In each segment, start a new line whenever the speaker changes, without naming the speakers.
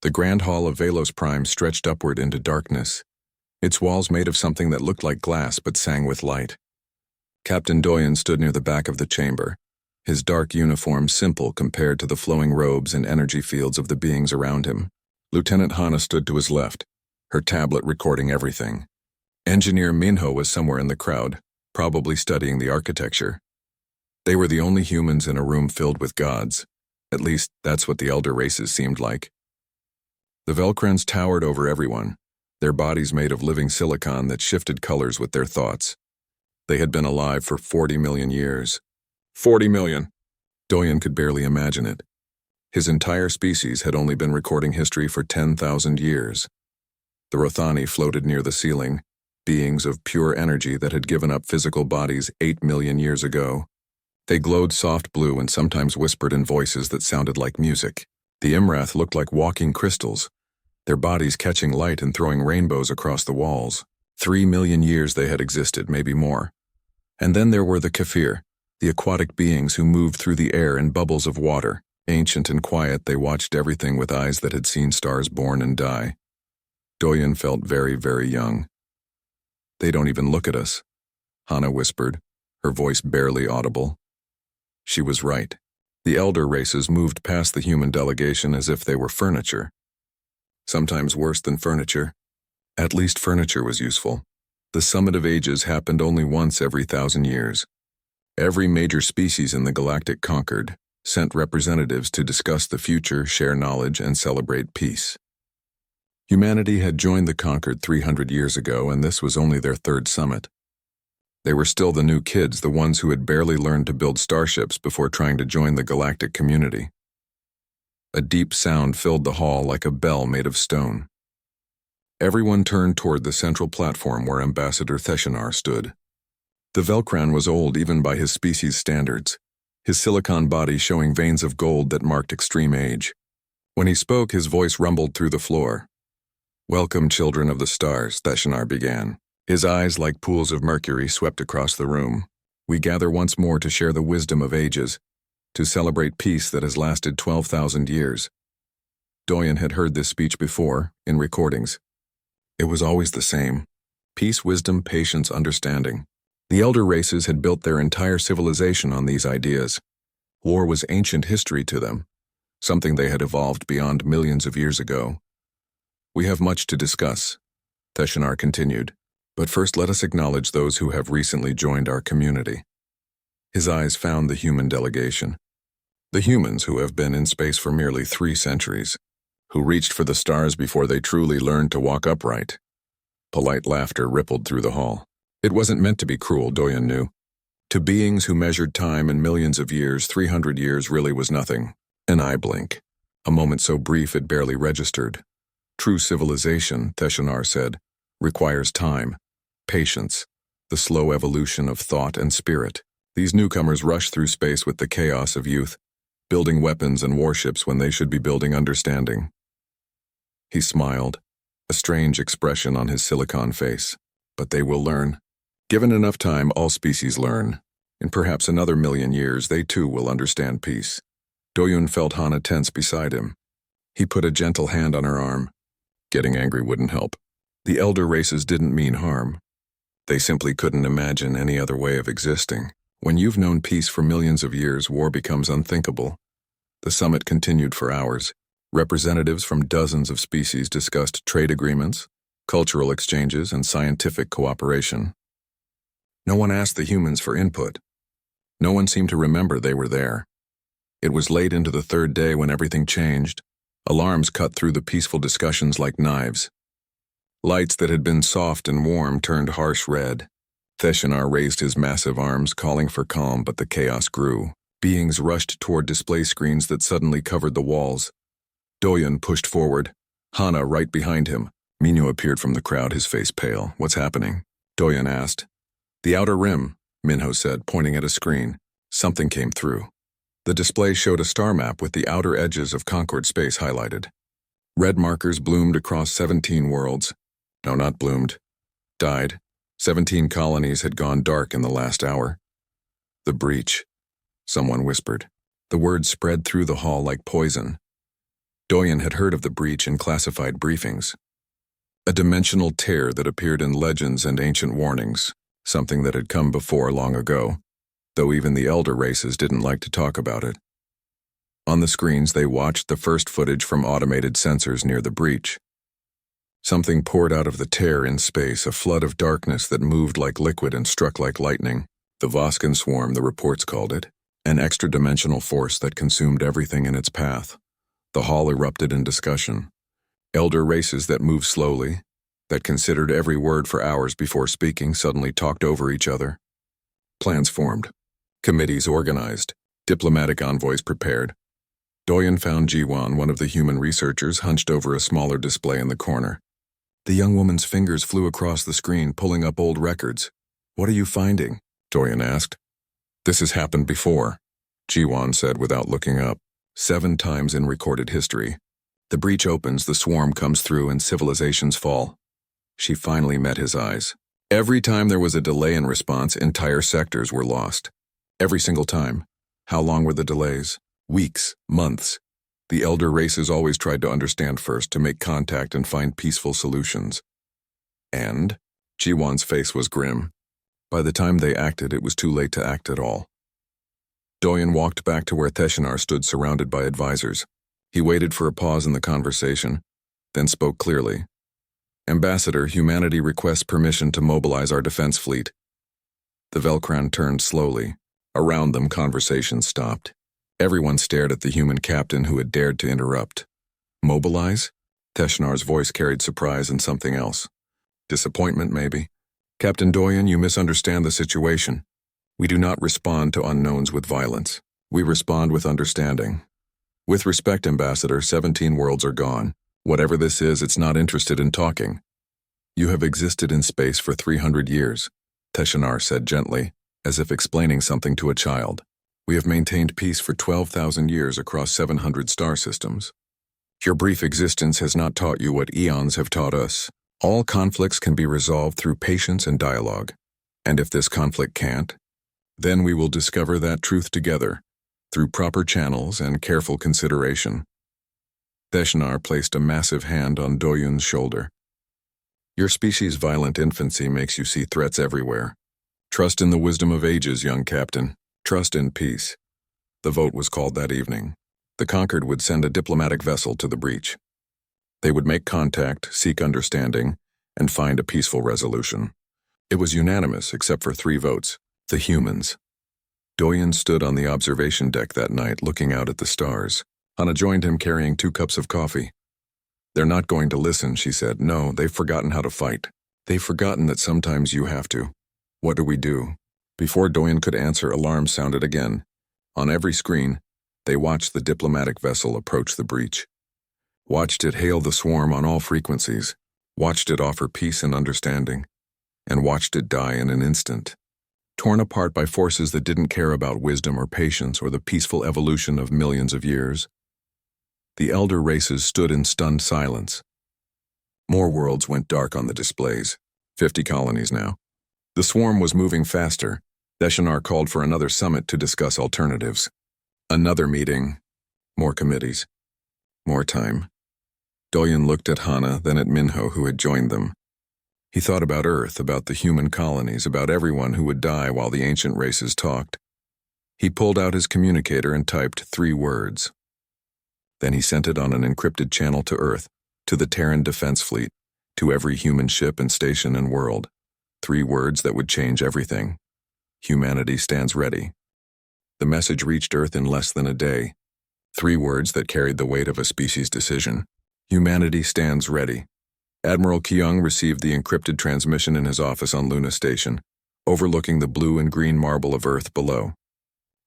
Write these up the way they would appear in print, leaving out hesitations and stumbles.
The grand hall of Velos Prime stretched upward into darkness, its walls made of something that looked like glass but sang with light. Captain Doyen stood near the back of the chamber, his dark uniform simple compared to the flowing robes and energy fields of the beings around him. Lieutenant Hana stood to his left, her tablet recording everything. Engineer Minho was somewhere in the crowd, probably studying the architecture. They were the only humans in a room filled with gods. At least, that's what the elder races seemed like. The Velcrans towered over everyone, their bodies made of living silicon that shifted colors with their thoughts. They had been alive for 40 million years. 40 million! Doyen could barely imagine it. His entire species had only been recording history for 10,000 years. The Rothani floated near the ceiling, beings of pure energy that had given up physical bodies 8 million years ago. They glowed soft blue and sometimes whispered in voices that sounded like music. The Imrath looked like walking crystals, their bodies catching light and throwing rainbows across the walls. 3 million years they had existed, maybe more. And then there were the Kefir, the aquatic beings who moved through the air in bubbles of water. Ancient and quiet, they watched everything with eyes that had seen stars born and die. Doyen felt very, very young. "They don't even look at us," Hana whispered, her voice barely audible. She was right. The elder races moved past the human delegation as if they were furniture. Sometimes worse than furniture. At least furniture was useful. The summit of ages happened only once every 1,000 years. Every major species in the galactic conquered, sent representatives to discuss the future, share knowledge, and celebrate peace. Humanity had joined the conquered 300 years ago, and this was only their third summit. They were still the new kids, the ones who had barely learned to build starships before trying to join the galactic community. A deep sound filled the hall like a bell made of stone. Everyone turned toward the central platform where Ambassador Theshanar stood. The Velcran was old even by his species' standards, his silicon body showing veins of gold that marked extreme age. When he spoke, his voice rumbled through the floor. "Welcome, children of the stars," Theshanar began. His eyes, like pools of mercury, swept across the room. "We gather once more to share the wisdom of ages, to celebrate peace that has lasted 12,000 years. Doyen had heard this speech before, in recordings. It was always the same. Peace, wisdom, patience, understanding. The elder races had built their entire civilization on these ideas. War was ancient history to them, something they had evolved beyond millions of years ago. "We have much to discuss," Theshanar continued. "But first let us acknowledge those who have recently joined our community." His eyes found the human delegation. The humans who have been in space for merely 3 centuries, who reached for the stars before they truly learned to walk upright. Polite laughter rippled through the hall. It wasn't meant to be cruel, Doyen knew. To beings who measured time in millions of years, 300 years really was nothing. An eye blink. A moment so brief it barely registered. True civilization, Theshanar said, requires time, patience, the slow evolution of thought and spirit. These newcomers rush through space with the chaos of youth, building weapons and warships when they should be building understanding. He smiled, a strange expression on his silicon face. But they will learn. Given enough time, all species learn. In perhaps another million years, they too will understand peace. Doyen felt Hana tense beside him. He put a gentle hand on her arm. Getting angry wouldn't help. The elder races didn't mean harm. They simply couldn't imagine any other way of existing. When you've known peace for millions of years, war becomes unthinkable. The summit continued for hours. Representatives from dozens of species discussed trade agreements, cultural exchanges, and scientific cooperation. No one asked the humans for input. No one seemed to remember they were there. It was late into the third day when everything changed. Alarms cut through the peaceful discussions like knives. Lights that had been soft and warm turned harsh red. Theshanar raised his massive arms, calling for calm, but the chaos grew. Beings rushed toward display screens that suddenly covered the walls. Doyen pushed forward, Hana right behind him. Minho appeared from the crowd, his face pale. "What's happening?" Doyen asked. "The outer rim," Minho said, pointing at a screen. Something came through. The display showed a star map with the outer edges of Concord space highlighted. Red markers bloomed across 17 worlds. No, not bloomed. Died. 17 colonies had gone dark in the last hour. "The breach," someone whispered. The word spread through the hall like poison. Doyen had heard of the breach in classified briefings. A dimensional tear that appeared in legends and ancient warnings, something that had come before long ago, though even the elder races didn't like to talk about it. On the screens, they watched the first footage from automated sensors near the breach. Something poured out of the tear in space, a flood of darkness that moved like liquid and struck like lightning. The Voskan swarm, the reports called it, an extra-dimensional force that consumed everything in its path. The hall erupted in discussion. Elder races that moved slowly, that considered every word for hours before speaking, suddenly talked over each other. Plans formed. Committees organized. Diplomatic envoys prepared. Doyen found Jiwan, one of the human researchers, hunched over a smaller display in the corner. The young woman's fingers flew across the screen, pulling up old records. "What are you finding?" Doyen asked. "This has happened before," Jiwan said without looking up. 7 times in recorded history. The breach opens, the swarm comes through, and civilizations fall. She finally met his eyes. Every time there was a delay in response, entire sectors were lost. Every single time. How long were the delays? Weeks, months. The elder races always tried to understand first, to make contact and find peaceful solutions. And Jiwan's face was grim. By the time they acted, it was too late to act at all. Doyen walked back to where Teshinar stood, surrounded by advisors. He waited for a pause in the conversation, then spoke clearly. "Ambassador, humanity requests permission to mobilize our defense fleet." The Velcran turned slowly. Around them, conversation stopped. Everyone stared at the human captain who had dared to interrupt. "Mobilize?" Teshinar's voice carried surprise and something else. Disappointment, maybe. "Captain Doyen, you misunderstand the situation. We do not respond to unknowns with violence. We respond with understanding. With respect, Ambassador, 17 worlds are gone. Whatever this is, it's not interested in talking. You have existed in space for 300 years, Teshinar said gently, as if explaining something to a child. We have maintained peace for 12,000 years across 700 star systems. Your brief existence has not taught you what eons have taught us. All conflicts can be resolved through patience and dialogue. And if this conflict can't, then we will discover that truth together, through proper channels and careful consideration. Teshinar placed a massive hand on Doyen's shoulder. Your species' violent infancy makes you see threats everywhere. Trust in the wisdom of ages, young captain. Trust in peace. The vote was called that evening. The conquered would send a diplomatic vessel to the breach. They would make contact, seek understanding, and find a peaceful resolution. It was unanimous except for 3 votes. The humans. Doyen stood on the observation deck that night, looking out at the stars. Hana joined him, carrying 2 cups of coffee. "They're not going to listen," she said. "No, they've forgotten how to fight. They've forgotten that sometimes you have to. What do we do?" Before Doyen could answer, alarms sounded again. On every screen, they watched the diplomatic vessel approach the breach. Watched it hail the swarm on all frequencies. Watched it offer peace and understanding. And watched it die in an instant. Torn apart by forces that didn't care about wisdom or patience or the peaceful evolution of millions of years. The elder races stood in stunned silence. More worlds went dark on the displays. 50 colonies now. The swarm was moving faster. Teshinar called for another summit to discuss alternatives. Another meeting. More committees. More time. Doyen looked at Hana, then at Minho, who had joined them. He thought about Earth, about the human colonies, about everyone who would die while the ancient races talked. He pulled out his communicator and typed 3 words. Then he sent it on an encrypted channel to Earth, to the Terran Defense Fleet, to every human ship and station and world. 3 words that would change everything. Humanity stands ready. The message reached Earth in less than a day. 3 words that carried the weight of a species decision. Humanity stands ready. Admiral Kyung received the encrypted transmission in his office on Luna Station, overlooking the blue and green marble of Earth below.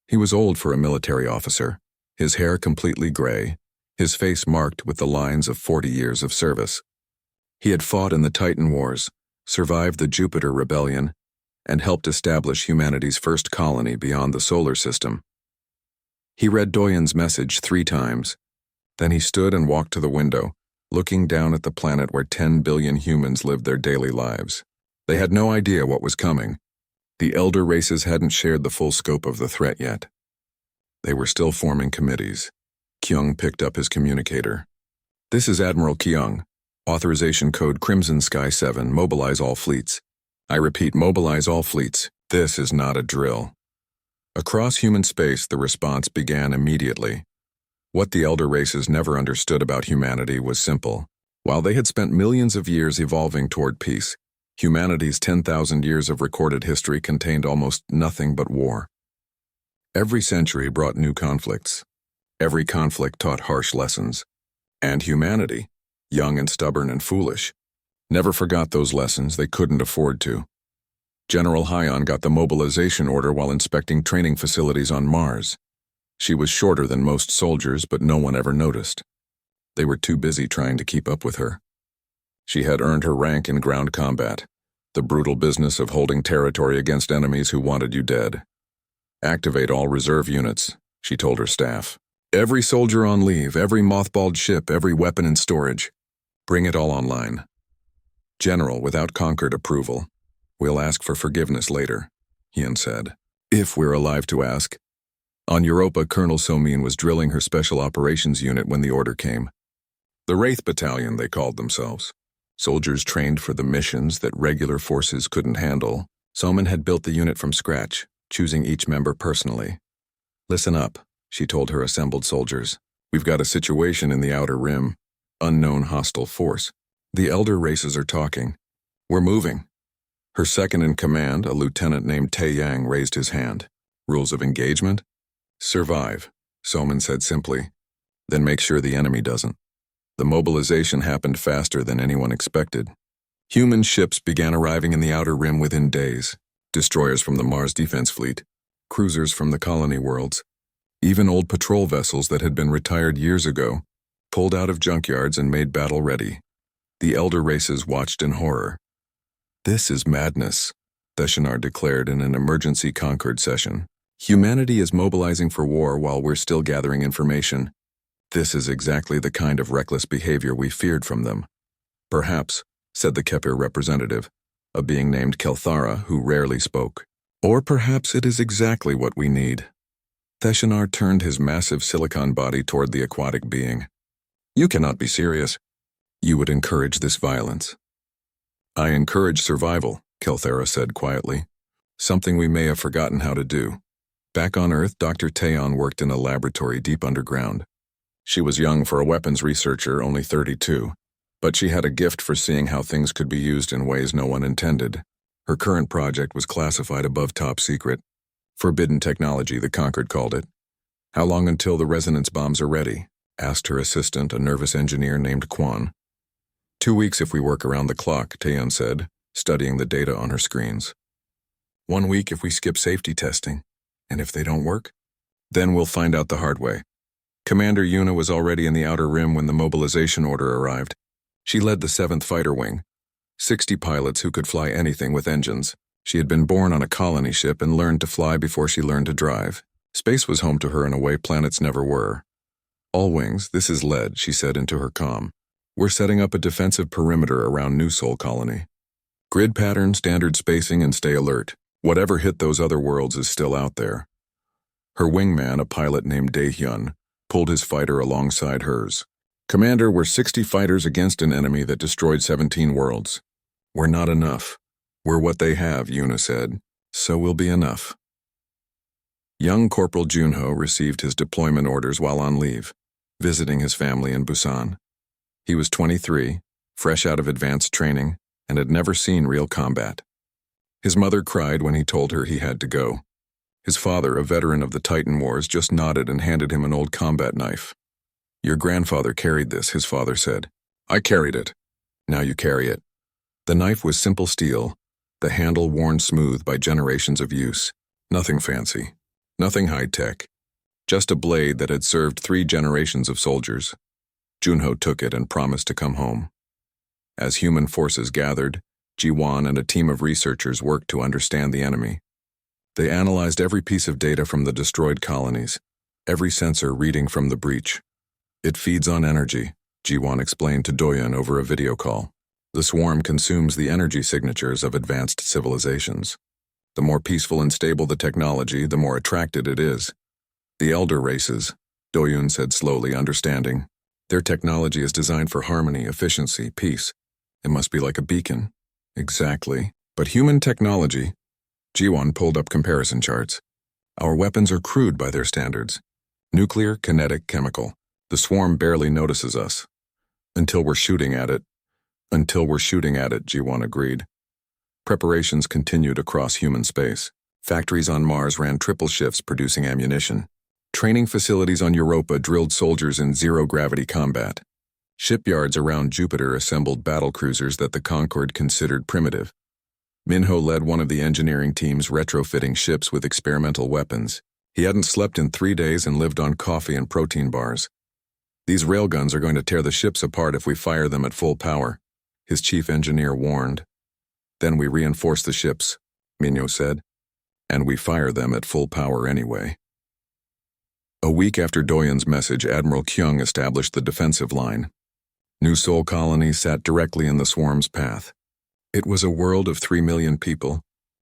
He was old for a military officer, his hair completely gray, his face marked with the lines of 40 years of service. He had fought in the Titan Wars, survived the Jupiter Rebellion, and helped establish humanity's first colony beyond the solar system. He read Doyen's message 3 times. Then he stood and walked to the window, looking down at the planet where 10 billion humans lived their daily lives. They had no idea what was coming. The elder races hadn't shared the full scope of the threat yet. They were still forming committees. Kyung picked up his communicator. This is Admiral Kyung. Authorization code Crimson Sky 7, mobilize all fleets. I repeat, mobilize all fleets. This is not a drill. Across human space, the response began immediately. What the elder races never understood about humanity was simple. While they had spent millions of years evolving toward peace, humanity's 10,000 years of recorded history contained almost nothing but war. Every century brought new conflicts. Every conflict taught harsh lessons. And humanity, young and stubborn and foolish, never forgot those lessons. They couldn't afford to. General Hyon got the mobilization order while inspecting training facilities on Mars. She was shorter than most soldiers, but no one ever noticed. They were too busy trying to keep up with her. She had earned her rank in ground combat, the brutal business of holding territory against enemies who wanted you dead. Activate all reserve units, she told her staff. Every soldier on leave, every mothballed ship, every weapon in storage. Bring it all online. General, without Concord approval. We'll ask for forgiveness later, Hyon said. If we're alive to ask. On Europa, Colonel Somin was drilling her Special Operations Unit when the order came. The Wraith Battalion, they called themselves. Soldiers trained for the missions that regular forces couldn't handle. Somin had built the unit from scratch, choosing each member personally. Listen up, she told her assembled soldiers. We've got a situation in the Outer Rim. Unknown hostile force. The elder races are talking. We're moving. Her second-in-command, a lieutenant named Tae Yang, raised his hand. Rules of engagement? Survive, Somin said simply. Then make sure the enemy doesn't. The mobilization happened faster than anyone expected. Human ships began arriving in the Outer Rim within days. Destroyers from the Mars Defense Fleet, cruisers from the colony worlds, even old patrol vessels that had been retired years ago, pulled out of junkyards and made battle ready. The elder races watched in horror. This is madness, Theshanar declared in an emergency Concord session. Humanity is mobilizing for war while we're still gathering information. This is exactly the kind of reckless behavior we feared from them. Perhaps, said the Kepir representative, a being named Kelthara who rarely spoke. Or perhaps it is exactly what we need. Theshanar turned his massive silicon body toward the aquatic being. You cannot be serious. You would encourage this violence. I encourage survival, Kelthara said quietly. Something we may have forgotten how to do. Back on Earth, Dr. Taeon worked in a laboratory deep underground. She was young for a weapons researcher, only 32, but she had a gift for seeing how things could be used in ways no one intended. Her current project was classified above top secret. Forbidden technology, the Concord called it. How long until the resonance bombs are ready? Asked her assistant, a nervous engineer named Kwan. 2 weeks if we work around the clock, Taeyeon said, studying the data on her screens. 1 week if we skip safety testing. And if they don't work? Then we'll find out the hard way. Commander Yuna was already in the Outer Rim when the mobilization order arrived. She led the 7th Fighter Wing. 60 pilots who could fly anything with engines. She had been born on a colony ship and learned to fly before she learned to drive. Space was home to her in a way planets never were. All wings, this is lead, she said into her comm. We're setting up a defensive perimeter around New Sol Colony. Grid pattern, standard spacing, and stay alert. Whatever hit those other worlds is still out there. Her wingman, a pilot named Daehyun, pulled his fighter alongside hers. Commander, we're 60 fighters against an enemy that destroyed 17 worlds. We're not enough. We're what they have, Yuna said. So we'll be enough. Young Corporal Junho received his deployment orders while on leave, visiting his family in Busan. He was 23, fresh out of advanced training, and had never seen real combat. His mother cried when he told her he had to go. His father, a veteran of the Titan Wars, just nodded and handed him an old combat knife. Your grandfather carried this, his father said. I carried it. Now you carry it. The knife was simple steel, the handle worn smooth by generations of use. Nothing fancy, nothing high-tech, just a blade that had served 3 generations of soldiers. Junho took it and promised to come home. As human forces gathered, Ji-won and a team of researchers worked to understand the enemy. They analyzed every piece of data from the destroyed colonies, every sensor reading from the breach. It feeds on energy, Ji-won explained to Doyeon over a video call. The swarm consumes the energy signatures of advanced civilizations. The more peaceful and stable the technology, the more attracted it is. The elder races, Doyeon said slowly, understanding. Their technology is designed for harmony, efficiency, peace. It must be like a beacon. Exactly. But human technology... Jiwon pulled up comparison charts. Our weapons are crude by their standards. Nuclear, kinetic, chemical. The swarm barely notices us. Until we're shooting at it, Jiwon agreed. Preparations continued across human space. Factories on Mars ran triple shifts producing ammunition. Training facilities on Europa drilled soldiers in zero-gravity combat. Shipyards around Jupiter assembled battlecruisers that the Concorde considered primitive. Minho led one of the engineering teams retrofitting ships with experimental weapons. He hadn't slept in 3 days and lived on coffee and protein bars. These railguns are going to tear the ships apart if we fire them at full power, his chief engineer warned. Then we reinforce the ships, Minho said, and we fire them at full power anyway. A week after Doyen's message, Admiral Kyung established the defensive line. New Sol Colony sat directly in the swarm's path. It was a world of 3 million people,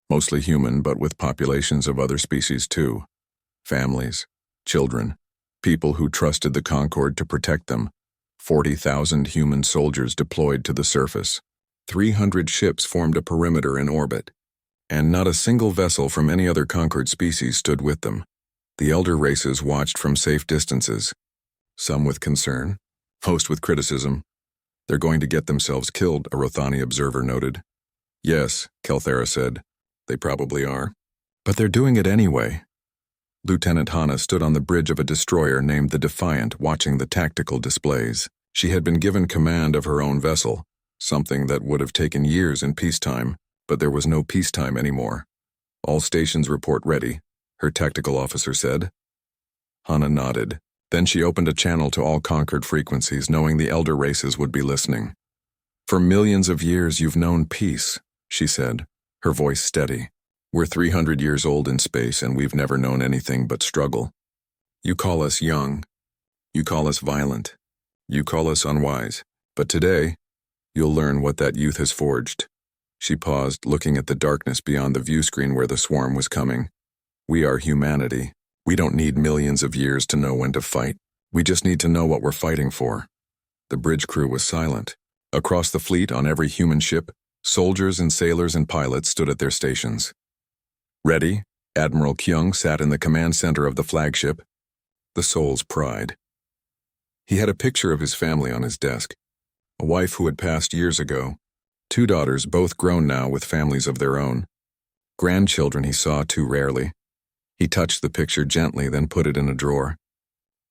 mostly human but with populations of other species too. Families, children, people who trusted the Concorde to protect them. 40,000 human soldiers deployed to the surface. 300 ships formed a perimeter in orbit, and not a single vessel from any other Concorde species stood with them. The elder races watched from safe distances, some with concern, most with criticism. They're going to get themselves killed, a Rothani observer noted. Yes, Kelthera said, they probably are. But they're doing it anyway. Lieutenant Hana stood on the bridge of a destroyer named the Defiant, watching the tactical displays. She had been given command of her own vessel, something that would have taken years in peacetime, but there was no peacetime anymore. All stations report ready, her tactical officer said. Hana nodded. Then she opened a channel to all Concorde frequencies, knowing the elder races would be listening. For millions of years you've known peace, she said, her voice steady. We're 300 years old in space and we've never known anything but struggle. You call us young. You call us violent. You call us unwise. But today, you'll learn what that youth has forged. She paused, looking at the darkness beyond the view screen where the swarm was coming. We are humanity. We don't need millions of years to know when to fight. We just need to know what we're fighting for. The bridge crew was silent. Across the fleet, on every human ship, soldiers and sailors and pilots stood at their stations. Ready, Admiral Kyung sat in the command center of the flagship, the Soul's Pride. He had a picture of his family on his desk, a wife who had passed years ago, 2 daughters, both grown now with families of their own. Grandchildren he saw too rarely. He touched the picture gently, then put it in a drawer.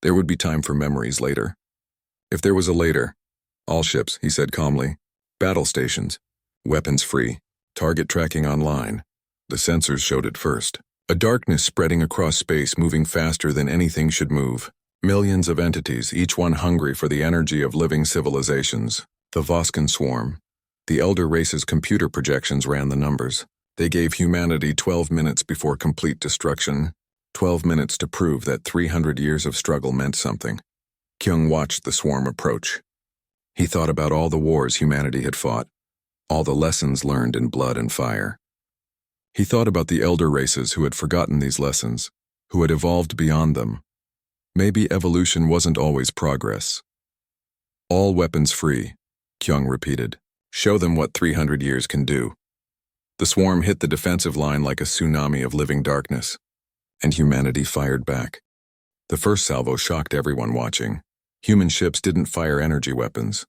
There would be time for memories later. If there was a later. All ships, he said calmly. Battle stations. Weapons free. Target tracking online. The sensors showed it first. A darkness spreading across space, moving faster than anything should move. Millions of entities, each one hungry for the energy of living civilizations. The Voskan swarm. The elder race's computer projections ran the numbers. They gave humanity 12 minutes before complete destruction. 12 minutes to prove that 300 years of struggle meant something. Kyung watched the swarm approach. He thought about all the wars humanity had fought, all the lessons learned in blood and fire. He thought about the elder races who had forgotten these lessons, who had evolved beyond them. Maybe evolution wasn't always progress. All weapons free, Kyung repeated. Show them what 300 years can do. The swarm hit the defensive line like a tsunami of living darkness, and humanity fired back. The first salvo shocked everyone watching. Human ships didn't fire energy weapons.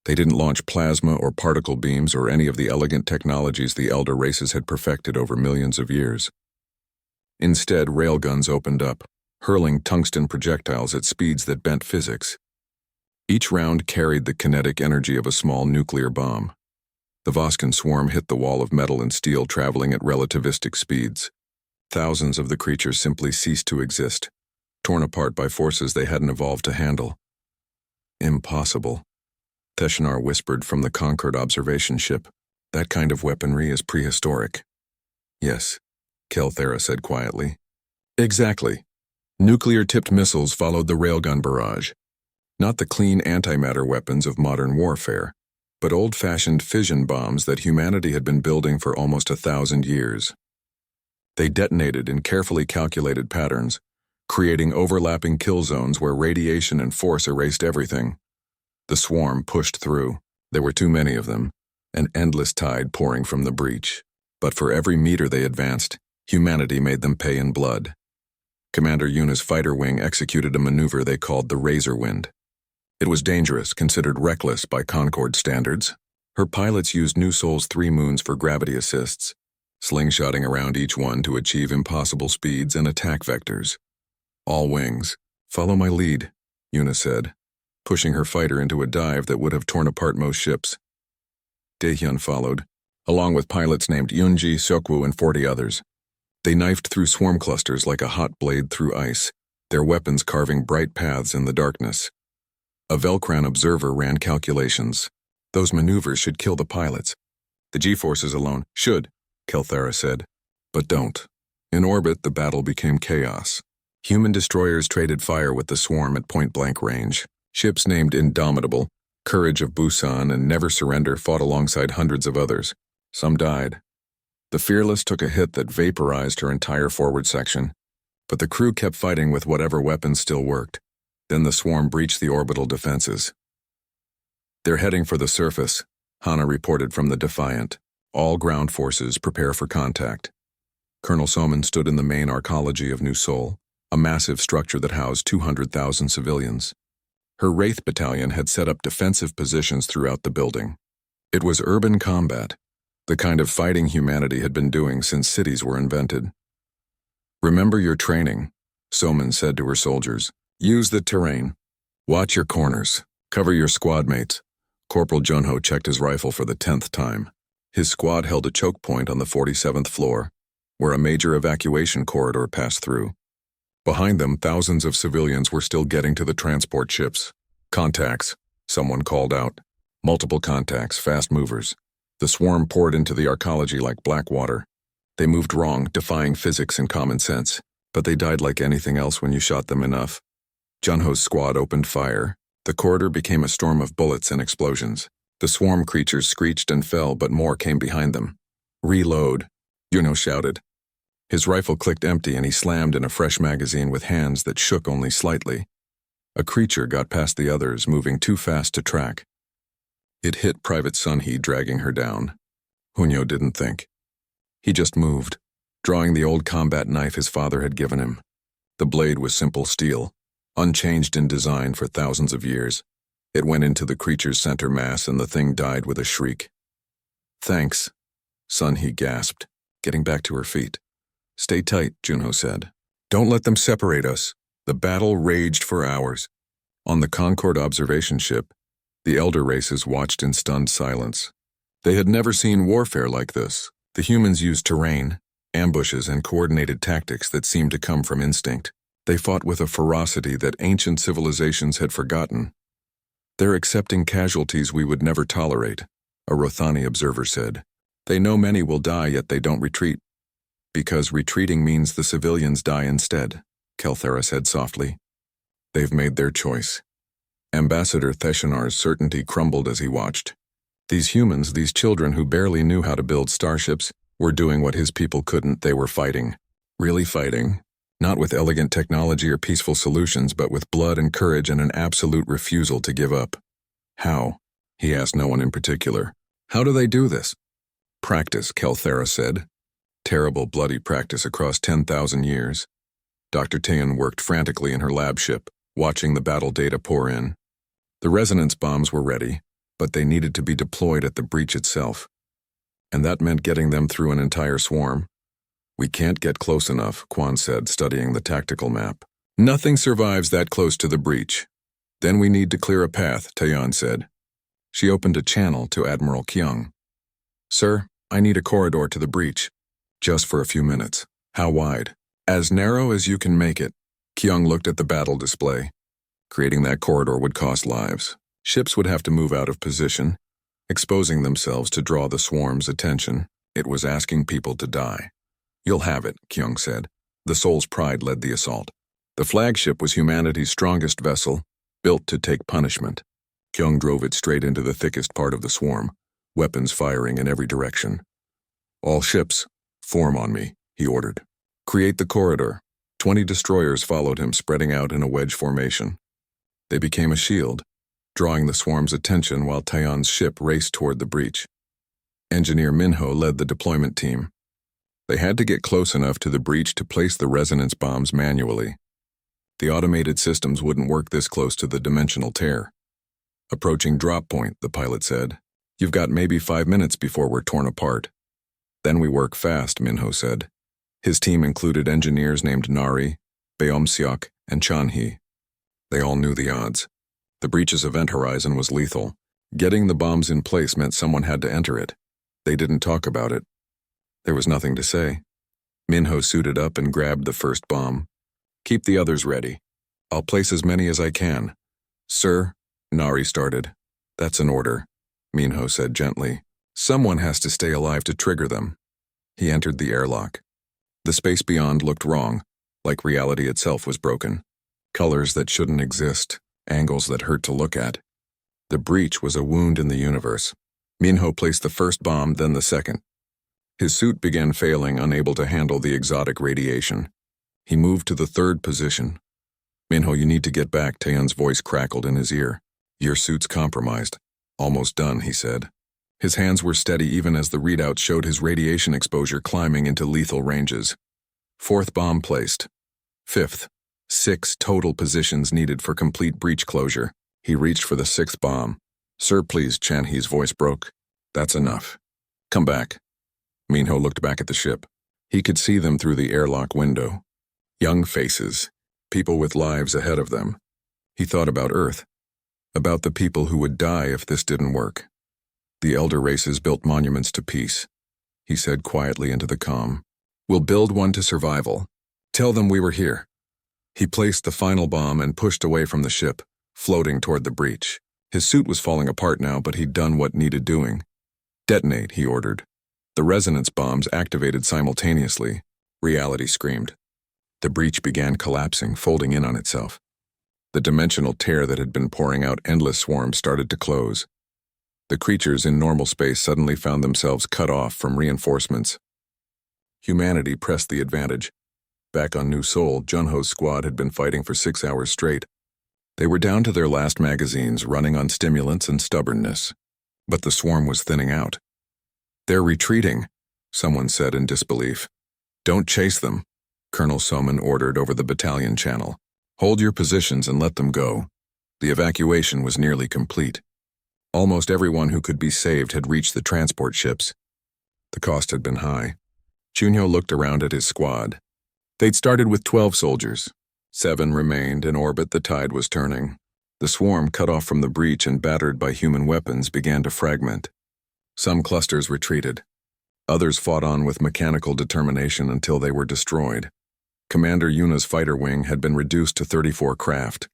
They didn't launch plasma or particle beams or any of the elegant technologies the elder races had perfected over millions of years. Instead, railguns opened up, hurling tungsten projectiles at speeds that bent physics. Each round carried the kinetic energy of a small nuclear bomb. The Voskan swarm hit the wall of metal and steel, traveling at relativistic speeds. Thousands of the creatures simply ceased to exist, torn apart by forces they hadn't evolved to handle. Impossible. Theshanar whispered from the Concorde observation ship. That kind of weaponry is prehistoric. Yes, Kelthera said quietly. Exactly. Nuclear-tipped missiles followed the railgun barrage. Not the clean antimatter weapons of modern warfare, but old-fashioned fission bombs that humanity had been building for almost 1,000 years. They detonated in carefully calculated patterns, creating overlapping kill zones where radiation and force erased everything. The swarm pushed through. There were too many of them, an endless tide pouring from the breach. But for every meter they advanced, humanity made them pay in blood. Commander Yuna's fighter wing executed a maneuver they called the Razor Wind. It was dangerous, considered reckless by Concord standards. Her pilots used New Sol's 3 moons for gravity assists, slingshotting around each one to achieve impossible speeds and attack vectors. All wings, follow my lead, Yuna said, pushing her fighter into a dive that would have torn apart most ships. Daehyun followed, along with pilots named Yunji, Seokwoo, and 40 others. They knifed through swarm clusters like a hot blade through ice, their weapons carving bright paths in the darkness. A Velcran observer ran calculations. Those maneuvers should kill the pilots. The G-forces alone should, Kelthara said. But don't. In orbit, the battle became chaos. Human destroyers traded fire with the swarm at point-blank range. Ships named Indomitable, Courage of Busan, and Never Surrender fought alongside hundreds of others. Some died. The Fearless took a hit that vaporized her entire forward section, but the crew kept fighting with whatever weapons still worked. Then the swarm breached the orbital defenses. They're heading for the surface, Hana reported from the Defiant. All ground forces prepare for contact. Colonel Soman stood in the main arcology of New Seoul, a massive structure that housed 200,000 civilians. Her Wraith Battalion had set up defensive positions throughout the building. It was urban combat, the kind of fighting humanity had been doing since cities were invented. Remember your training, Soman said to her soldiers. Use the terrain. Watch your corners. Cover your squad mates. Corporal Junho checked his rifle for the 10th time. His squad held a choke point on the 47th floor, where a major evacuation corridor passed through. Behind them, thousands of civilians were still getting to the transport ships. Contacts, someone called out. Multiple contacts, fast movers. The swarm poured into the arcology like black water. They moved wrong, defying physics and common sense, but they died like anything else when you shot them enough. Junho's squad opened fire. The corridor became a storm of bullets and explosions. The swarm creatures screeched and fell, but more came behind them. Reload, Juno shouted. His rifle clicked empty and he slammed in a fresh magazine with hands that shook only slightly. A creature got past the others, moving too fast to track. It hit Private Sunhee, dragging her down. Hunyo didn't think. He just moved, drawing the old combat knife his father had given him. The blade was simple steel, unchanged in design for thousands of years. It went into the creature's center mass and the thing died with a shriek. Thanks, Sunhee gasped, getting back to her feet. Stay tight, Junho said. Don't let them separate us. The battle raged for hours. On the Concord observation ship, the elder races watched in stunned silence. They had never seen warfare like this. The humans used terrain, ambushes, and coordinated tactics that seemed to come from instinct. They fought with a ferocity that ancient civilizations had forgotten. They're accepting casualties we would never tolerate, a Rothani observer said. They know many will die, yet they don't retreat. Because retreating means the civilians die instead, Kelthara said softly. They've made their choice. Ambassador Theshanar's certainty crumbled as he watched. These humans, these children who barely knew how to build starships, were doing what his people couldn't. They were fighting. Really fighting. Not with elegant technology or peaceful solutions, but with blood and courage and an absolute refusal to give up. How? He asked no one in particular. How do they do this? Practice, Kelthara said. Terrible, bloody practice across 10,000 years. Dr. Taeyeon worked frantically in her lab ship, watching the battle data pour in. The resonance bombs were ready, but they needed to be deployed at the breach itself. And that meant getting them through an entire swarm. We can't get close enough, Kwan said, studying the tactical map. Nothing survives that close to the breach. Then we need to clear a path, Taeyeon said. She opened a channel to Admiral Kyung. Sir, I need a corridor to the breach. Just for a few minutes. How wide? As narrow as you can make it. Kyung looked at the battle display. Creating that corridor would cost lives. Ships would have to move out of position, exposing themselves to draw the swarm's attention. It was asking people to die. You'll have it, Kyung said. The Soul's Pride led the assault. The flagship was humanity's strongest vessel, built to take punishment. Kyung drove it straight into the thickest part of the swarm, weapons firing in every direction. All ships, form on me, he ordered. Create the corridor. 20 destroyers followed him, spreading out in a wedge formation. They became a shield, drawing the swarm's attention while Taeyeon's ship raced toward the breach. Engineer Minho led the deployment team. They had to get close enough to the breach to place the resonance bombs manually. The automated systems wouldn't work this close to the dimensional tear. Approaching drop point, the pilot said. You've got maybe 5 minutes before we're torn apart. Then we work fast, Minho said. His team included engineers named Nari, Beom-seok, and Chan-hee. They all knew the odds. The breach's event horizon was lethal. Getting the bombs in place meant someone had to enter it. They didn't talk about it. There was nothing to say. Minho suited up and grabbed the first bomb. Keep the others ready. I'll place as many as I can. Sir, Nari started. That's an order, Minho said gently. Someone has to stay alive to trigger them. He entered the airlock. The space beyond looked wrong, like reality itself was broken. Colors that shouldn't exist, angles that hurt to look at. The breach was a wound in the universe. Minho placed the first bomb, then the second. His suit began failing, unable to handle the exotic radiation. He moved to the third position. Minho, you need to get back, Taeyeon's voice crackled in his ear. Your suit's compromised. Almost done, he said. His hands were steady even as the readout showed his radiation exposure climbing into lethal ranges. Fourth bomb placed. Fifth. 6 total positions needed for complete breach closure. He reached for the 6th bomb. Sir, please, Chan-hee's voice broke. That's enough. Come back. Minho looked back at the ship. He could see them through the airlock window. Young faces, people with lives ahead of them. He thought about Earth, about the people who would die if this didn't work. The elder races built monuments to peace. He said quietly into the comm. We'll build one to survival. Tell them we were here. He placed the final bomb and pushed away from the ship, floating toward the breach. His suit was falling apart now, but he'd done what needed doing. Detonate, he ordered. The resonance bombs activated simultaneously. Reality screamed. The breach began collapsing, folding in on itself. The dimensional tear that had been pouring out endless swarms started to close. The creatures in normal space suddenly found themselves cut off from reinforcements. Humanity pressed the advantage. Back on New Seoul, Junho's squad had been fighting for 6 hours straight. They were down to their last magazines, running on stimulants and stubbornness. But the swarm was thinning out. They're retreating, someone said in disbelief. Don't chase them, Colonel Soman ordered over the battalion channel. Hold your positions and let them go. The evacuation was nearly complete. Almost everyone who could be saved had reached the transport ships. The cost had been high. Junho looked around at his squad. They'd started with 12 soldiers. 7 remained in orbit. The tide was turning. The swarm, cut off from the breach and battered by human weapons, began to fragment. Some clusters retreated. Others fought on with mechanical determination until they were destroyed. Commander Yuna's fighter wing had been reduced to 34 craft.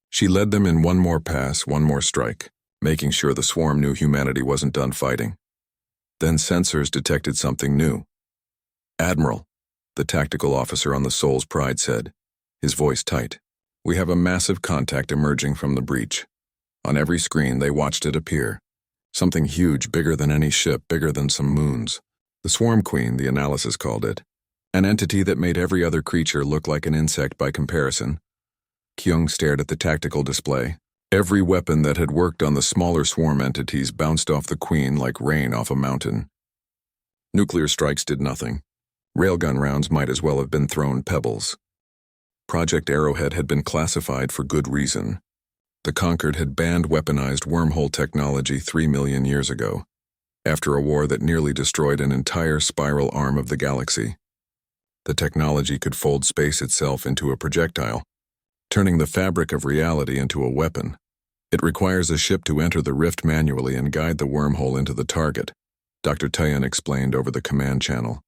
She led them in one more pass, one more strike, making sure the swarm knew humanity wasn't done fighting. Then sensors detected something new. Admiral, the tactical officer on the Soul's Pride said, his voice tight. We have a massive contact emerging from the breach. On every screen, they watched it appear. Something huge, bigger than any ship, bigger than some moons. The Swarm Queen, the analysis called it. An entity that made every other creature look like an insect by comparison. Kyung stared at the tactical display. Every weapon that had worked on the smaller swarm entities bounced off the Queen like rain off a mountain. Nuclear strikes did nothing. Railgun rounds might as well have been thrown pebbles. Project Arrowhead had been classified for good reason. The Conquered had banned weaponized wormhole technology 3 million years ago, after a war that nearly destroyed an entire spiral arm of the galaxy. The technology could fold space itself into a projectile, turning the fabric of reality into a weapon. It requires a ship to enter the rift manually and guide the wormhole into the target, Dr. Taeyeon explained over the command channel.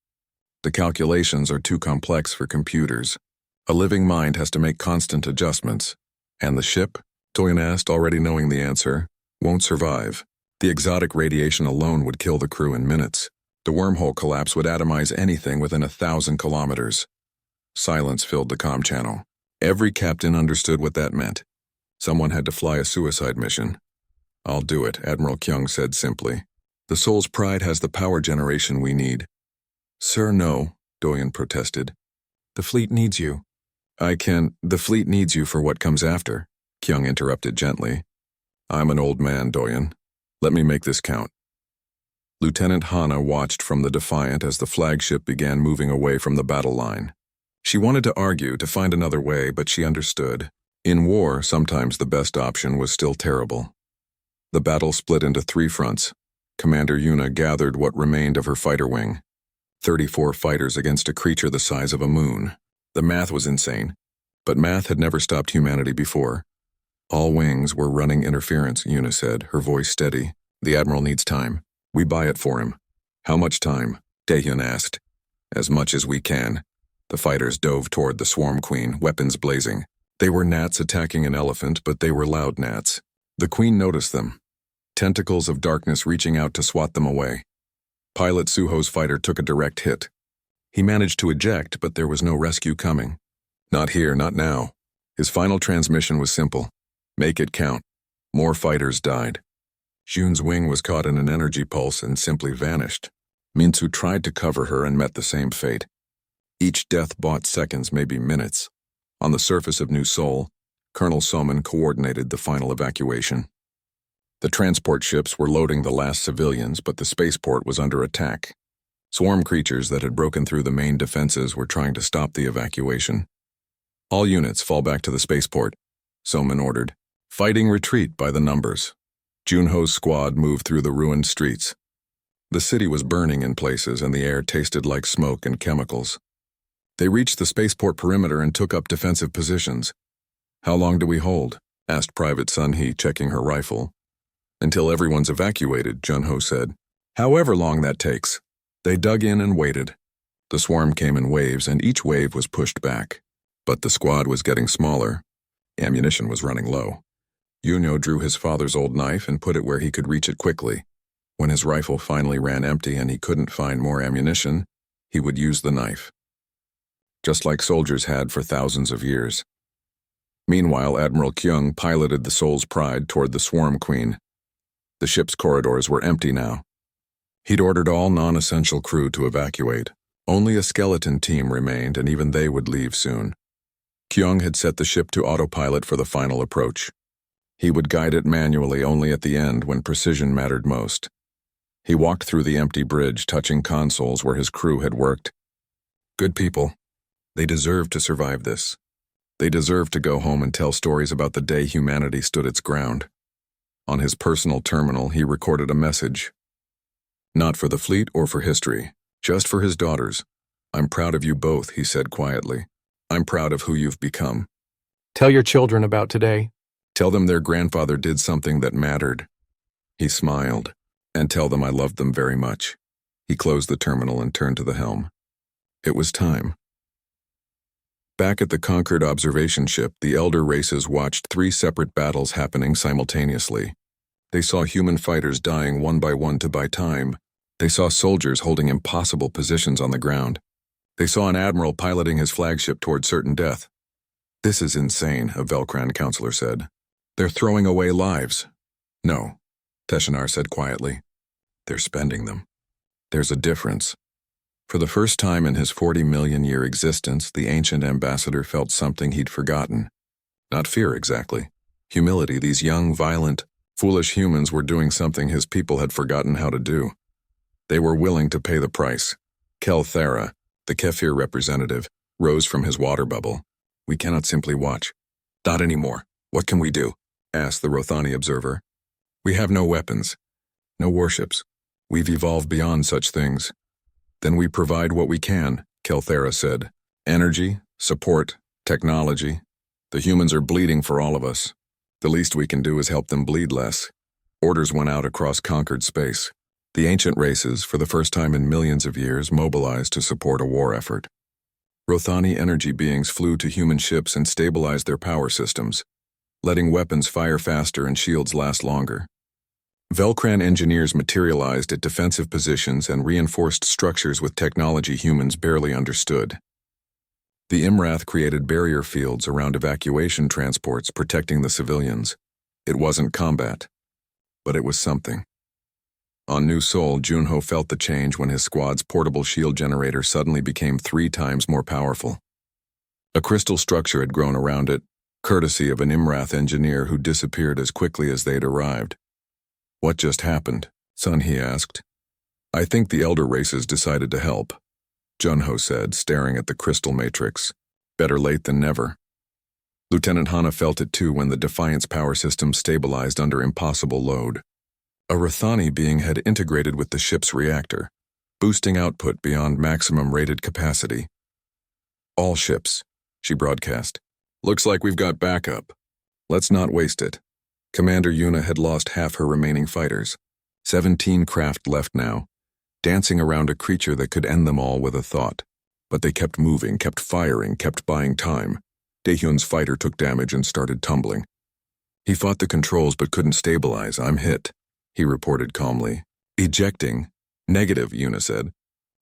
The calculations are too complex for computers. A living mind has to make constant adjustments. And the ship, Taeyeon asked, already knowing the answer, won't survive. The exotic radiation alone would kill the crew in minutes. The wormhole collapse would atomize anything within 1,000 kilometers. Silence filled the comm channel. Every captain understood what that meant. Someone had to fly a suicide mission. I'll do it, Admiral Kyung said simply. The Soul's Pride has the power generation we need. Sir, no, Doyen protested. The fleet needs you. The fleet needs you for what comes after, Kyung interrupted gently. I'm an old man, Doyen. Let me make this count. Lieutenant Hana watched from the Defiant as the flagship began moving away from the battle line. She wanted to argue, to find another way, but she understood. In war, sometimes the best option was still terrible. The battle split into 3 fronts. Commander Yuna gathered what remained of her fighter wing. 34 fighters against a creature the size of a moon. The math was insane, but math had never stopped humanity before. All wings were running interference, Yuna said, her voice steady. The Admiral needs time. We buy it for him. How much time? Taehyun asked. As much as we can. The fighters dove toward the Swarm Queen, weapons blazing. They were gnats attacking an elephant, but they were loud gnats. The Queen noticed them. Tentacles of darkness reaching out to swat them away. Pilot Suho's fighter took a direct hit. He managed to eject, but there was no rescue coming. Not here, not now. His final transmission was simple. Make it count. More fighters died. Jun's wing was caught in an energy pulse and simply vanished. Mintsu tried to cover her and met the same fate. Each death bought seconds, maybe minutes. On the surface of New Seoul, Colonel Soman coordinated the final evacuation. The transport ships were loading the last civilians, but the spaceport was under attack. Swarm creatures that had broken through the main defenses were trying to stop the evacuation. All units fall back to the spaceport, Soman ordered. Fighting retreat by the numbers. Junho's squad moved through the ruined streets. The city was burning in places and the air tasted like smoke and chemicals. They reached the spaceport perimeter and took up defensive positions. How long do we hold? Asked Private Sun-hee, checking her rifle. Until everyone's evacuated, Junho said. However long that takes. They dug in and waited. The swarm came in waves and each wave was pushed back. But the squad was getting smaller. Ammunition was running low. Yunho drew his father's old knife and put it where he could reach it quickly. When his rifle finally ran empty and he couldn't find more ammunition, he would use the knife. Just like soldiers had for thousands of years. Meanwhile, Admiral Kyung piloted the Soul's Pride toward the Swarm Queen. The ship's corridors were empty now. He'd ordered all non-essential crew to evacuate. Only a skeleton team remained, and even they would leave soon. Kyung had set the ship to autopilot for the final approach. He would guide it manually only at the end when precision mattered most. He walked through the empty bridge, touching consoles where his crew had worked. Good people. They deserved to survive this. They deserved to go home and tell stories about the day humanity stood its ground. On his personal terminal, he recorded a message. Not for the fleet or for history, just for his daughters. I'm proud of you both, he said quietly. I'm proud of who you've become.
Tell your children about today.
Tell them their grandfather did something that mattered. He smiled. And tell them I loved them very much. He closed the terminal and turned to the helm. It was time. Back at the conquered observation ship, the elder races watched 3 separate battles happening simultaneously. They saw human fighters dying one by one to buy time. They saw soldiers holding impossible positions on the ground. They saw an admiral piloting his flagship toward certain death. This is insane, a Velcran counselor said. They're throwing away lives. No, Teshinar said quietly. They're spending them. There's a difference. For the first time in his 40-million-year existence, the ancient ambassador felt something he'd forgotten. Not fear exactly. Humility. These young, violent, foolish humans were doing something his people had forgotten how to do. They were willing to pay the price. Kel Thera, the Kefir representative, rose from his water bubble. We cannot simply watch. Not anymore. What can we do? Asked the Rothani observer. We have no weapons. No warships. We've evolved beyond such things. Then we provide what we can, Kelthera said. Energy, support, technology. The humans are bleeding for all of us. The least we can do is help them bleed less. Orders went out across conquered space. The ancient races, for the first time in millions of years, mobilized to support a war effort. Rothani energy beings flew to human ships and stabilized their power systems, letting weapons fire faster and shields last longer. Velcran engineers materialized at defensive positions and reinforced structures with technology humans barely understood. The Imrath created barrier fields around evacuation transports protecting the civilians. It wasn't combat, but it was something. On New Seoul, Junho felt the change when his squad's portable shield generator suddenly became 3 times more powerful. A crystal structure had grown around it, courtesy of an Imrath engineer who disappeared as quickly as they'd arrived. "What just happened?" Sun He asked. "I think the elder races decided to help," Junho said, staring at the crystal matrix. "Better late than never." Lieutenant Hana felt it too when the Defiance power system stabilized under impossible load. A Rathani being had integrated with the ship's reactor, boosting output beyond maximum rated capacity. "All ships," she broadcast. "Looks like we've got backup. Let's not waste it." Commander Yuna had lost half her remaining fighters. 17 craft left now, dancing around a creature that could end them all with a thought. But they kept moving, kept firing, kept buying time. Daehyun's fighter took damage and started tumbling. "He fought the controls but couldn't stabilize. I'm hit," he reported calmly. "Ejecting." "Negative," Yuna said.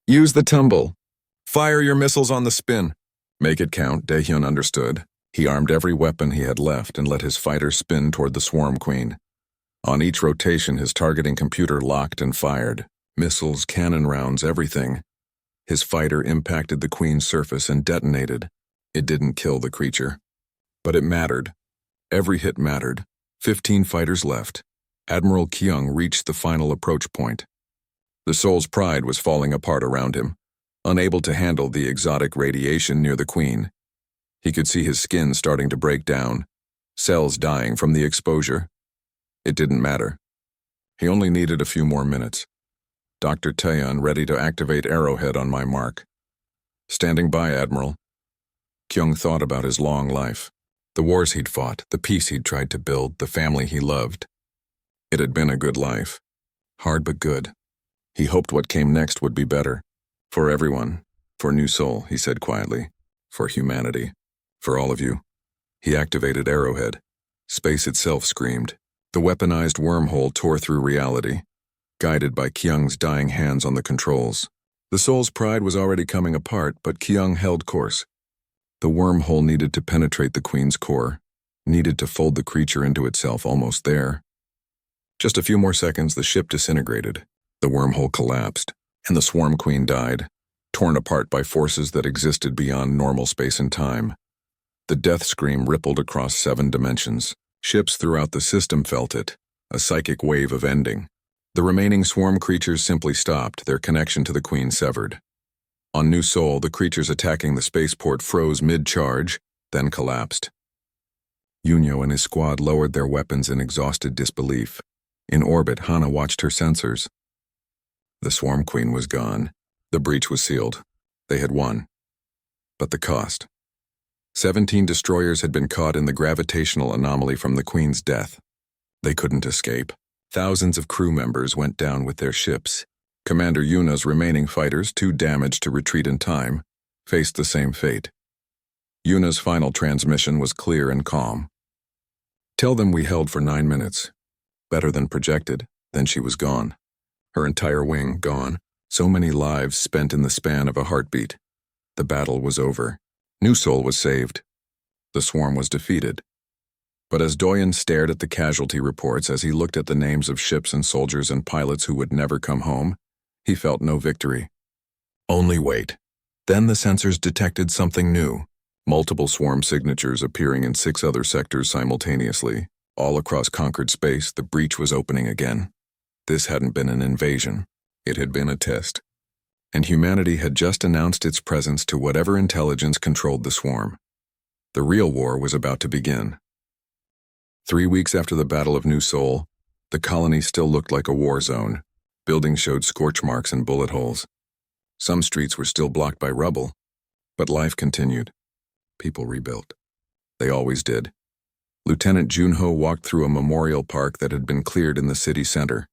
"Use the tumble. Fire your missiles on the spin." "Make it count," Daehyun understood. He armed every weapon he had left and let his fighter spin toward the Swarm Queen. On each rotation, his targeting computer locked and fired. Missiles, cannon rounds, everything. His fighter impacted the Queen's surface and detonated. It didn't kill the creature. But it mattered. Every hit mattered. 15 fighters left. Admiral Kyung reached the final approach point. The Soul's Pride was falling apart around him, unable to handle the exotic radiation near the Queen. He could see his skin starting to break down, cells dying from the exposure. It didn't matter. He only needed a few more minutes. Dr. Taeyeon ready to activate Arrowhead on my mark. "Standing by, Admiral." Kyung thought about his long life, the wars he'd fought, the peace he'd tried to build, the family he loved. It had been a good life. Hard but good. He hoped what came next would be better. "For everyone. For New Soul," he said quietly. "For humanity. For all of you." He activated Arrowhead. Space itself screamed. The weaponized wormhole tore through reality, guided by Kyung's dying hands on the controls. The Soul's Pride was already coming apart, but Kyung held course. The wormhole needed to penetrate the Queen's core, needed to fold the creature into itself, almost there. Just a few more seconds, the ship disintegrated. The wormhole collapsed, and the Swarm Queen died, torn apart by forces that existed beyond normal space and time. The death scream rippled across 7 dimensions. Ships throughout the system felt it, a psychic wave of ending. The remaining swarm creatures simply stopped, their connection to the Queen severed. On New Sol, the creatures attacking the spaceport froze mid-charge, then collapsed. Yunyo and his squad lowered their weapons in exhausted disbelief. In orbit, Hana watched her sensors. The Swarm Queen was gone. The breach was sealed. They had won. But the cost. 17 destroyers had been caught in the gravitational anomaly from the Queen's death. They couldn't escape. Thousands of crew members went down with their ships. Commander Yuna's remaining fighters, too damaged to retreat in time, faced the same fate. Yuna's final transmission was clear and calm. "Tell them we held for 9 minutes. Better than projected." Then she was gone. Her entire wing gone. So many lives spent in the span of a heartbeat. The battle was over. New Sol was saved. The swarm was defeated. But as Doyen stared at the casualty reports, as he looked at the names of ships and soldiers and pilots who would never come home, he felt no victory. Only wait. Then the sensors detected something new. Multiple swarm signatures appearing in 6 other sectors simultaneously. All across conquered space, the breach was opening again. This hadn't been an invasion. It had been a test. And humanity had just announced its presence to whatever intelligence controlled the swarm. The real war was about to begin. 3 weeks after the Battle of New Sol, the colony still looked like a war zone. Buildings showed scorch marks and bullet holes. Some streets were still blocked by rubble, but life continued. People rebuilt. They always did. Lieutenant Junho walked through a memorial park that had been cleared in the city center.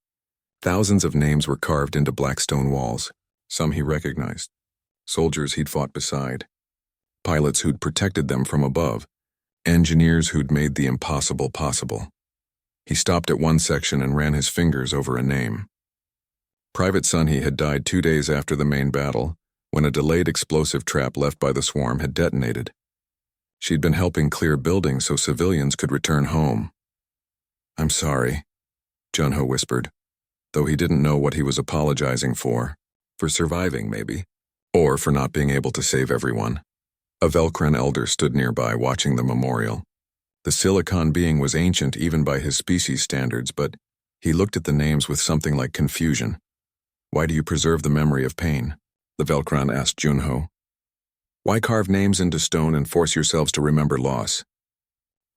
Thousands of names were carved into black stone walls. Some he recognized. Soldiers he'd fought beside. Pilots who'd protected them from above. Engineers who'd made the impossible possible. He stopped at one section and ran his fingers over a name. Private Sunhee had died 2 days after the main battle, when a delayed explosive trap left by the swarm had detonated. She'd been helping clear buildings so civilians could return home. "I'm sorry," Junho whispered, though he didn't know what he was apologizing for. For surviving, maybe, or for not being able to save everyone. A Velcran elder stood nearby watching the memorial. The silicon being was ancient even by his species standards, but he looked at the names with something like confusion. Why do you preserve the memory of pain? The Velcron asked Junho. Why carve names into stone and force yourselves to remember loss?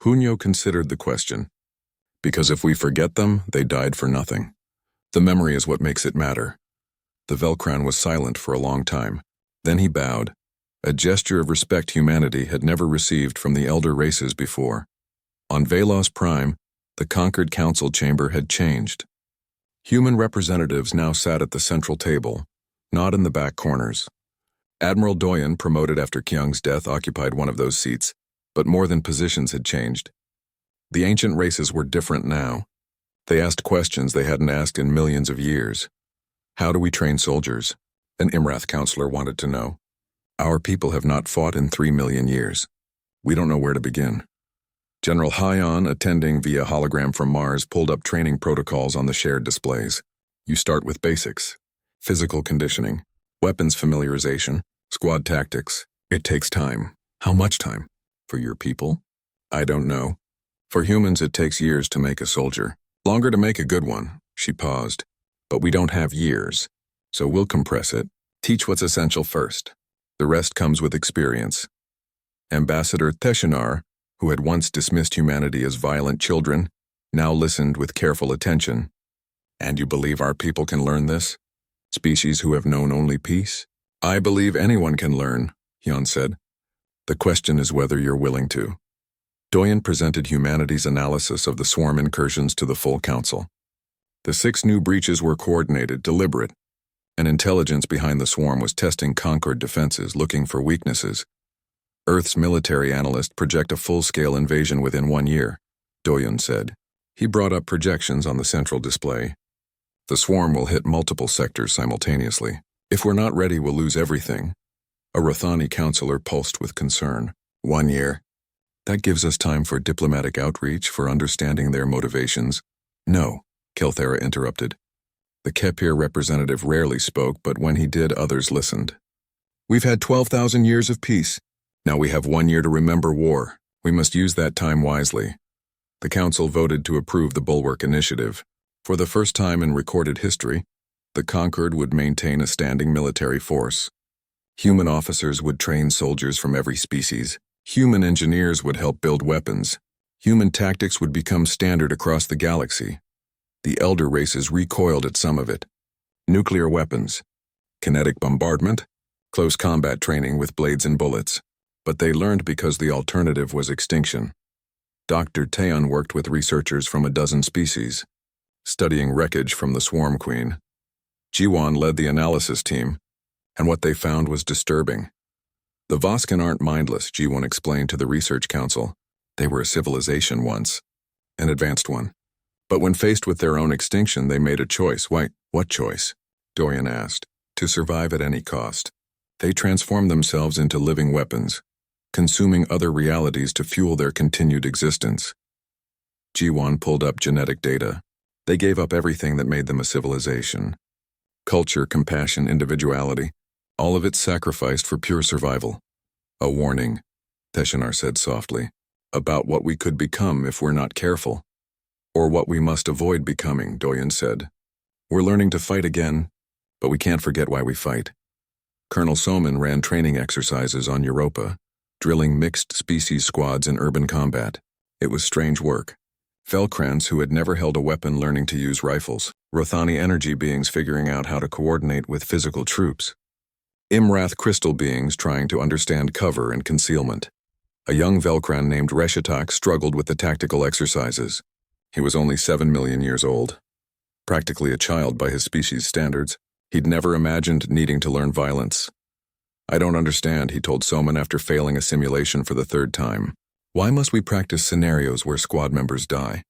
Hunyo considered the question. Because if we forget them, they died for nothing. The memory is what makes it matter. The Velcron was silent for a long time. Then he bowed, a gesture of respect humanity had never received from the elder races before. On Velos Prime, the conquered council chamber had changed. Human representatives now sat at the central table, not in the back corners. Admiral Doyen, promoted after Kyung's death, occupied one of those seats, but more than positions had changed. The ancient races were different now. They asked questions they hadn't asked in millions of years. How do we train soldiers? An Imrath counselor wanted to know. Our people have not fought in 3 million years. We don't know where to begin. General Hyon, attending via hologram from Mars, pulled up training protocols on the shared displays. You start with basics. Physical conditioning, weapons familiarization, squad tactics. It takes time. How much time? For your people? I don't know. For humans, it takes years to make a soldier. Longer to make a good one. She paused. But we don't have years. So we'll compress it. Teach what's essential first. The rest comes with experience. Ambassador Teshinar, who had once dismissed humanity as violent children, now listened with careful attention. And you believe our people can learn this? Species who have known only peace? I believe anyone can learn, Hyun said. The question is whether you're willing to. Doyen presented humanity's analysis of the swarm incursions to the full council. The 6 new breaches were coordinated, deliberate. An intelligence behind the swarm was testing Concord defenses, looking for weaknesses. Earth's military analysts project a full-scale invasion within 1 year, Doyen said. He brought up projections on the central display. The swarm will hit multiple sectors simultaneously. If we're not ready, we'll lose everything. A Rothani counselor pulsed with concern. 1 year. That gives us time for diplomatic outreach, for understanding their motivations. No, Kelthera interrupted. The Kepir representative rarely spoke, but when he did, others listened. We've had 12,000 years of peace. Now we have 1 year to remember war. We must use that time wisely. The council voted to approve the Bulwark Initiative. For the first time in recorded history, the conquered would maintain a standing military force. Human officers would train soldiers from every species. Human engineers would help build weapons. Human tactics would become standard across the galaxy. The elder races recoiled at some of it. Nuclear weapons, kinetic bombardment, close combat training with blades and bullets. But they learned because the alternative was extinction. Dr. Taeon worked with researchers from a dozen species, studying wreckage from the Swarm Queen. Jiwon led the analysis team, and what they found was disturbing. The Voskan aren't mindless, Jiwon explained to the Research Council. They were a civilization once, an advanced one. But when faced with their own extinction, they made a choice. Why, what choice? Dorian asked. To survive at any cost. They transformed themselves into living weapons, consuming other realities to fuel their continued existence. Jiwon pulled up genetic data. They gave up everything that made them a civilization. Culture, compassion, individuality, all of it sacrificed for pure survival. A warning, Teshinar said softly, about what we could become if we're not careful. Or what we must avoid becoming, Doyen said. We're learning to fight again, but we can't forget why we fight. Colonel Soman ran training exercises on Europa, drilling mixed species squads in urban combat. It was strange work. Velkrans, who had never held a weapon, learning to use rifles. Rothani energy beings figuring out how to coordinate with physical troops. Imrath crystal beings trying to understand cover and concealment. A young Velkran named Reshitak struggled with the tactical exercises. He was only 7 million years old. Practically a child by his species standards. He'd never imagined needing to learn violence. I don't understand, he told Soman after failing a simulation for the 3rd time. Why must we practice scenarios where squad members die?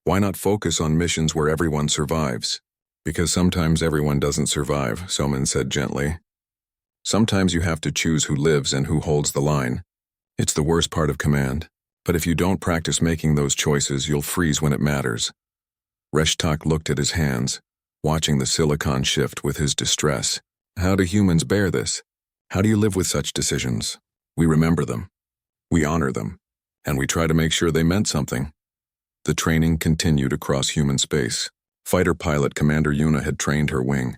Why not focus on missions where everyone survives? Because sometimes everyone doesn't survive, Soman said gently. Sometimes you have to choose who lives and who holds the line. It's the worst part of command. But if you don't practice making those choices, you'll freeze when it matters. Reshtak looked at his hands, watching the silicon shift with his distress. How do humans bear this? How do you live with such decisions? We remember them. We honor them. And we try to make sure they meant something. The training continued across human space. Fighter pilot Commander Yuna had trained her wing.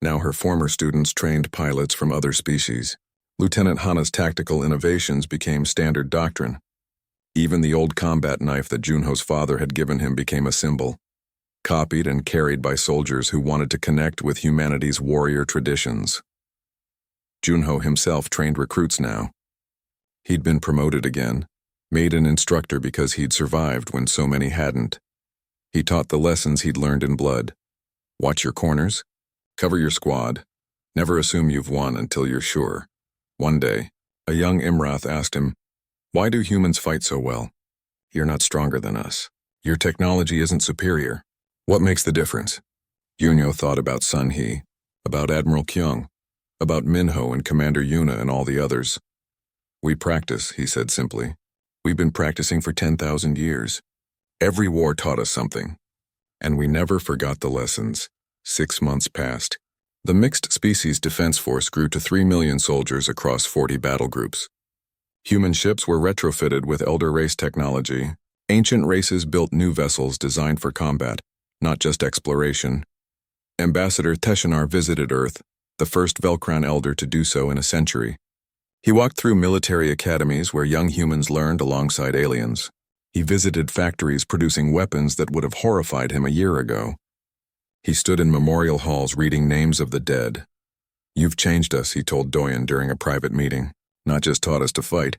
Now her former students trained pilots from other species. Lieutenant Hana's tactical innovations became standard doctrine. Even the old combat knife that Junho's father had given him became a symbol, copied and carried by soldiers who wanted to connect with humanity's warrior traditions. Junho himself trained recruits now. He'd been promoted again, made an instructor because he'd survived when so many hadn't. He taught the lessons he'd learned in blood. Watch your corners, cover your squad, never assume you've won until you're sure. One day, a young Imrath asked him, "Why do humans fight so well? You're not stronger than us. Your technology isn't superior. What makes the difference?" Yunyo thought about Sun He, about Admiral Kyung, about Minho and Commander Yuna and all the others. "We practice," he said simply. "We've been practicing for 10,000 years. Every war taught us something. And we never forgot the lessons." 6 months passed. The Mixed Species Defense Force grew to 3 million soldiers across 40 battle groups. Human ships were retrofitted with elder race technology. Ancient races built new vessels designed for combat, not just exploration. Ambassador Teshinar visited Earth, the first Velcran elder to do so in a century. He walked through military academies where young humans learned alongside aliens. He visited factories producing weapons that would have horrified him a year ago. He stood in memorial halls reading names of the dead. "You've changed us," he told Doyen during a private meeting. "Not just taught us to fight.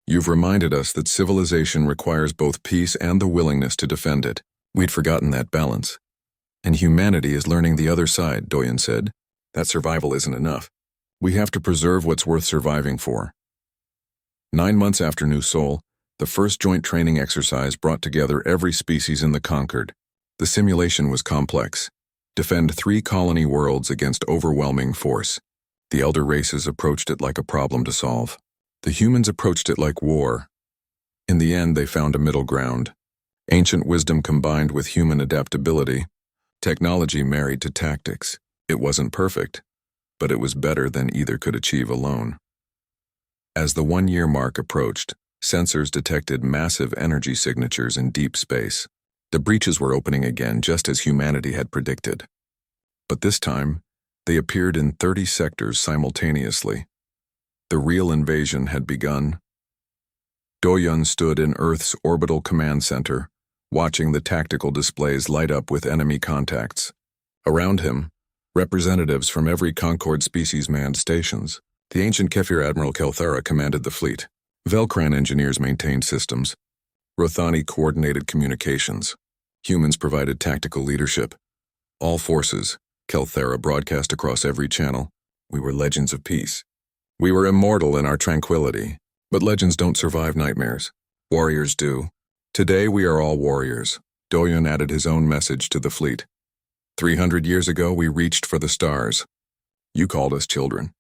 You've reminded us that civilization requires both peace and the willingness to defend it. We'd forgotten that balance. And humanity is learning the other side," Doyen said. "That survival isn't enough. We have to preserve what's worth surviving for." 9 months after New Seoul, the first joint training exercise brought together every species in the Conquered. The simulation was complex. Defend 3 colony worlds against overwhelming force. The elder races approached it like a problem to solve. The humans approached it like war. In the end, they found a middle ground. Ancient wisdom combined with human adaptability. Technology married to tactics. It wasn't perfect, but it was better than either could achieve alone. As the 1-year mark approached, sensors detected massive energy signatures in deep space. The breaches were opening again just as humanity had predicted. But this time, they appeared in 30 sectors simultaneously. The real invasion had begun. Doyun stood in Earth's orbital command center, watching the tactical displays light up with enemy contacts. Around him, representatives from every Concord species manned stations. The ancient Kefir Admiral Kelthara commanded the fleet. Velcran engineers maintained systems. Rothani coordinated communications. Humans provided tactical leadership. All forces, Kelthara broadcast across every channel. We were legends of peace. We were immortal in our tranquility. But legends don't survive nightmares. Warriors do. Today we are all warriors. Doyun added his own message to the fleet. 300 years ago we reached for the stars. You called us children.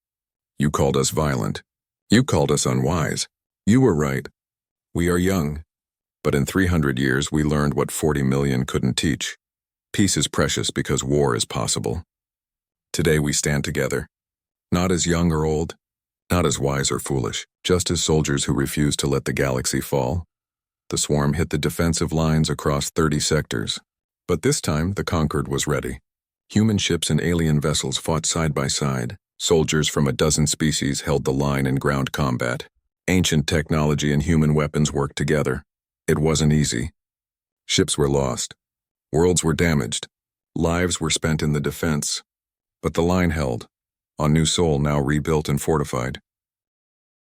You called us violent. You called us unwise. You were right. We are young. But in 300 years we learned what 40 million couldn't teach. Peace is precious because war is possible. Today we stand together. Not as young or old, not as wise or foolish, just as soldiers who refuse to let the galaxy fall. The swarm hit the defensive lines across 30 sectors. But this time the Conquered was ready. Human ships and alien vessels fought side by side. Soldiers from a dozen species held the line in ground combat. Ancient technology and human weapons worked together. It wasn't easy. Ships were lost. Worlds were damaged. Lives were spent in the defense. But the line held. On New Seoul, now rebuilt and fortified.